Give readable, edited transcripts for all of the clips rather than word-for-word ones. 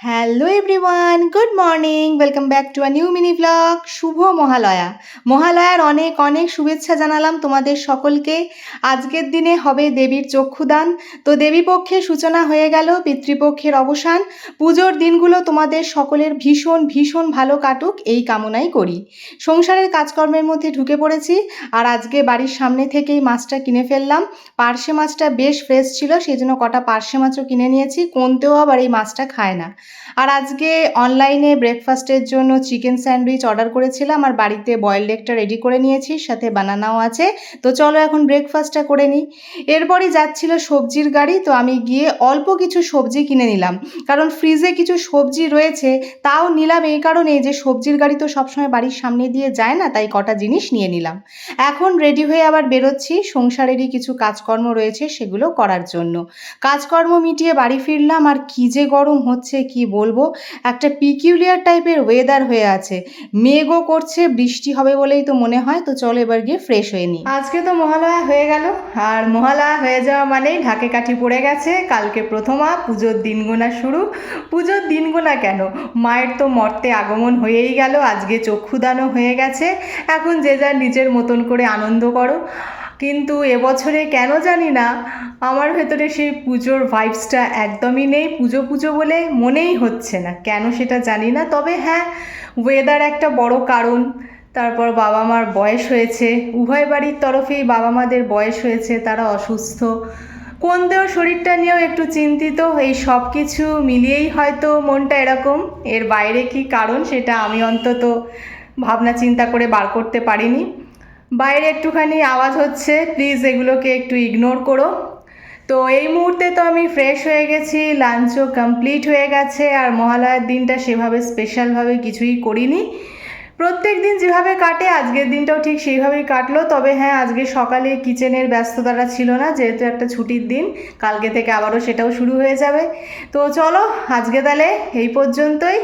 Hello everyone, good morning, welcome back to a new mini blog. শুভ মহালয়া। মহালয়ার অনেক অনেক শুভেচ্ছা জানালাম তোমাদের সকলকে। আজকের দিনে হবে দেবীর চক্ষুদান। তো দেবীপক্ষের সূচনা হয়ে গেল, পিতৃপক্ষের অবসান। পুজোর দিনগুলো তোমাদের সকলের ভীষণ ভীষণ ভালো কাটুক এই কামনাই করি। সংসারের কাজকর্মের মধ্যে ঢুকে পড়েছি, আর আজকে বাড়ির সামনে থেকেই মাছটা কিনে ফেললাম। পার্শে মাছটা বেশ ফ্রেশ ছিল, সেই জন্য কটা পার্শে মাছও কিনে নিয়েছি। কোনতেও আবার এই মাছটা খায় না। আর আজকে অনলাইনে ব্রেকফাস্টের জন্য চিকেন স্যান্ডউইচ অর্ডার করেছিলাম, আর বাড়িতে বয়েলড এগটা রেডি করে নিয়েছি, সাথে বানানাও আছে। তো চলো এখন ব্রেকফাস্টটা করে নিই। এরপরই যাচ্ছিল সবজির গাড়ি, তো আমি গিয়ে অল্প কিছু সবজি কিনে নিলাম, কারণ ফ্রিজে কিছু সবজি রয়েছে। তাও নিলাম এই কারণে যে সবজির গাড়ি তো সবসময় বাড়ির সামনে দিয়ে যায় না, তাই কটা জিনিস নিয়ে নিলাম। এখন রেডি হয়ে আবার বেরোচ্ছি, সংসারেরই কিছু কাজকর্ম রয়েছে সেগুলো করার জন্য। কাজকর্ম মিটিয়ে বাড়ি ফিরলাম, আর কী যে গরম হচ্ছে কি বলবো। একটা পিকিউলিয়ার টাইপের ওয়েদার হয়ে আছে, মেঘও করছে, বৃষ্টি হবে বলেই তো মনে হয়। তো চলো এবার গিয়ে ফ্রেশ হয়ে নিই। আজকে তো মহালয়া হয়ে গেল, আর মহালয়া হয়ে যাওয়া মানেই ঢাকে কাঠি পড়ে গেছে। কালকে প্রথমা, পুজোর দিন গোনা শুরু। পুজোর দিন গোনা কেন, মায়ের তো মর্তে আগমন হয়েই গেল, আজকে চক্ষুদানও হয়ে গেছে। এখন যে যার নিজের মতন করে আনন্দ করো। কিন্তু এবছরে কেন জানি না আমার ভেতরে সেই পুজোর ভাইবসটা একদমই নেই। পুজো পুজো বলে মনেই হচ্ছে না, কেন সেটা জানি না। তবে হ্যাঁ, ওয়েদার একটা বড় কারণ। তারপর বাবা মার বয়স হয়েছে, উভয় বাড়ির তরফেই বাবা মাদের বয়স হয়েছে, তারা অসুস্থ। কোন দেও শরীরটা নিয়েও একটু চিন্তিত। এই সব কিছু মিলিয়েই হয়তো মনটা এরকম। এর বাইরে কি কারণ সেটা আমি অন্তত ভাবনা চিন্তা করে বার করতে পারিনি। বাইরে একটুখানি আওয়াজ হচ্ছে, প্লিজ এগুলোকে একটু ইগনোর করো। তো এই মুহূর্তে তো আমি ফ্রেশ হয়ে গেছি, লাঞ্চও কমপ্লিট হয়ে গেছে, আর মহালয়ার দিনটা সেভাবে স্পেশালভাবে কিছুই করিনি। প্রত্যেক দিন যেভাবে কাটে আজকের দিনটাও ঠিক সেইভাবেই কাটলো। তবে হ্যাঁ, আজকে সকালে কিচেনের ব্যস্ততাটা ছিল না, যেহেতু একটা ছুটির দিন। কালকে থেকে আবারও সেটাও শুরু হয়ে যাবে। তো চলো আজকে তাহলে এই পর্যন্তই।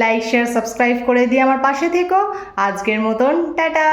লাইক শেয়ার সাবস্ক্রাইব করে দিয়ে আমার পাশে থেকো। আজকের মতন টাটা।